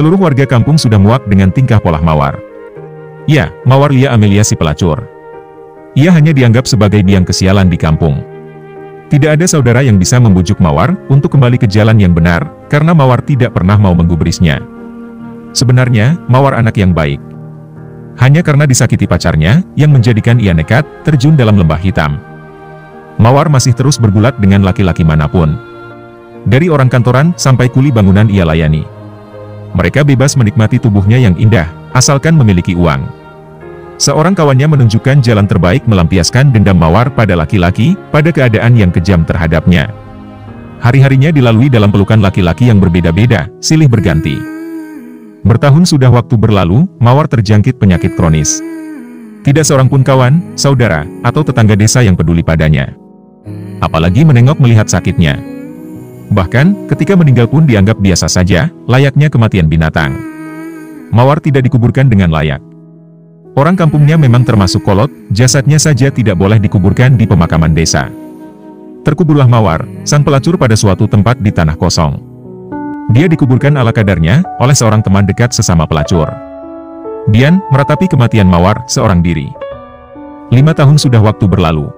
Seluruh warga kampung sudah muak dengan tingkah pola Mawar. Ya, Mawar Lia Amelia si pelacur. Ia hanya dianggap sebagai biang kesialan di kampung. Tidak ada saudara yang bisa membujuk Mawar untuk kembali ke jalan yang benar, karena Mawar tidak pernah mau menggubrisnya. Sebenarnya, Mawar anak yang baik. Hanya karena disakiti pacarnya, yang menjadikan ia nekat, terjun dalam lembah hitam. Mawar masih terus bergulat dengan laki-laki manapun. Dari orang kantoran, sampai kuli bangunan ia layani. Mereka bebas menikmati tubuhnya yang indah, asalkan memiliki uang. Seorang kawannya menunjukkan jalan terbaik melampiaskan dendam Mawar pada laki-laki, pada keadaan yang kejam terhadapnya. Hari-harinya dilalui dalam pelukan laki-laki yang berbeda-beda, silih berganti. Bertahun sudah waktu berlalu, Mawar terjangkit penyakit kronis. Tidak seorang pun kawan, saudara, atau tetangga desa yang peduli padanya. Apalagi menengok melihat sakitnya. Bahkan, ketika meninggal pun dianggap biasa saja, layaknya kematian binatang. Mawar tidak dikuburkan dengan layak. Orang kampungnya memang termasuk kolot, jasadnya saja tidak boleh dikuburkan di pemakaman desa. Terkuburlah Mawar, sang pelacur pada suatu tempat di tanah kosong. Dia dikuburkan ala kadarnya, oleh seorang teman dekat sesama pelacur. Dian, meratapi kematian Mawar, seorang diri. 5 tahun sudah waktu berlalu.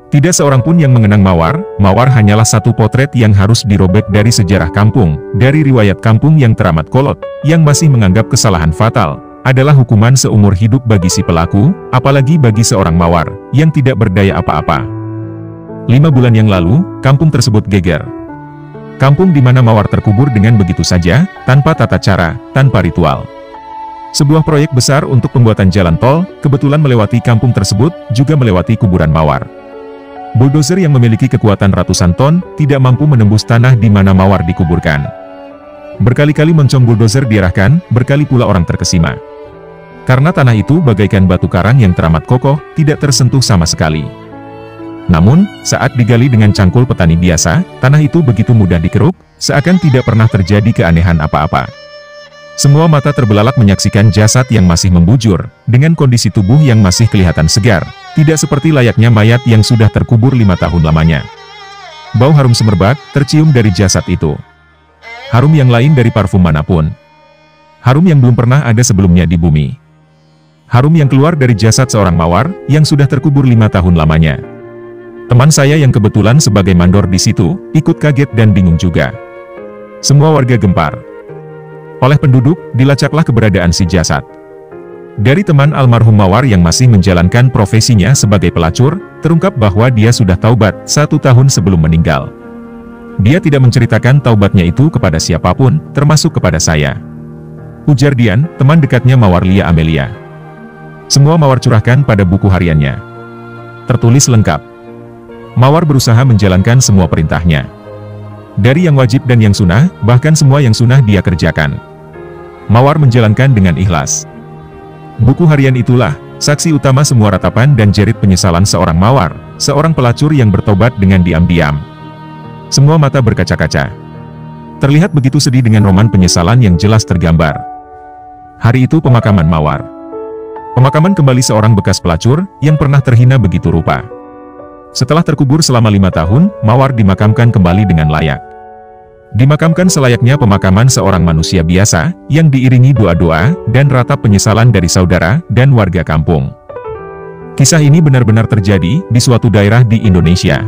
Tidak seorang pun yang mengenang Mawar. Mawar hanyalah satu potret yang harus dirobek dari sejarah kampung, dari riwayat kampung yang teramat kolot, yang masih menganggap kesalahan fatal adalah hukuman seumur hidup bagi si pelaku, apalagi bagi seorang Mawar, yang tidak berdaya apa-apa. 5 bulan yang lalu, kampung tersebut geger. Kampung di mana Mawar terkubur dengan begitu saja, tanpa tata cara, tanpa ritual. Sebuah proyek besar untuk pembuatan jalan tol, kebetulan melewati kampung tersebut, juga melewati kuburan Mawar. Bulldozer yang memiliki kekuatan ratusan ton, tidak mampu menembus tanah di mana Mawar dikuburkan. Berkali-kali moncong bulldozer diarahkan, berkali pula orang terkesima. Karena tanah itu bagaikan batu karang yang teramat kokoh, tidak tersentuh sama sekali. Namun, saat digali dengan cangkul petani biasa, tanah itu begitu mudah dikeruk, seakan tidak pernah terjadi keanehan apa-apa. Semua mata terbelalak menyaksikan jasad yang masih membujur, dengan kondisi tubuh yang masih kelihatan segar, tidak seperti layaknya mayat yang sudah terkubur 5 tahun lamanya. Bau harum semerbak, tercium dari jasad itu. Harum yang lain dari parfum manapun. Harum yang belum pernah ada sebelumnya di bumi. Harum yang keluar dari jasad seorang Mawar, yang sudah terkubur 5 tahun lamanya. Teman saya yang kebetulan sebagai mandor di situ, ikut kaget dan bingung juga. Semua warga gempar. Oleh penduduk, dilacaklah keberadaan si jasad. Dari teman almarhum Mawar yang masih menjalankan profesinya sebagai pelacur, terungkap bahwa dia sudah taubat 1 tahun sebelum meninggal. Dia tidak menceritakan taubatnya itu kepada siapapun, termasuk kepada saya. Ujar Dian, teman dekatnya Mawar Lia Amelia. Semua Mawar curahkan pada buku hariannya. Tertulis lengkap. Mawar berusaha menjalankan semua perintahnya. Dari yang wajib dan yang sunnah, bahkan semua yang sunnah dia kerjakan. Mawar menjalankan dengan ikhlas. Buku harian itulah, saksi utama semua ratapan dan jerit penyesalan seorang Mawar, seorang pelacur yang bertobat dengan diam-diam. Semua mata berkaca-kaca. Terlihat begitu sedih dengan roman penyesalan yang jelas tergambar. Hari itu pemakaman Mawar. Pemakaman kembali seorang bekas pelacur, yang pernah terhina begitu rupa. Setelah terkubur selama 5 tahun, Mawar dimakamkan kembali dengan layak. Dimakamkan selayaknya pemakaman seorang manusia biasa, yang diiringi doa-doa, dan ratap penyesalan dari saudara, dan warga kampung. Kisah ini benar-benar terjadi, di suatu daerah di Indonesia.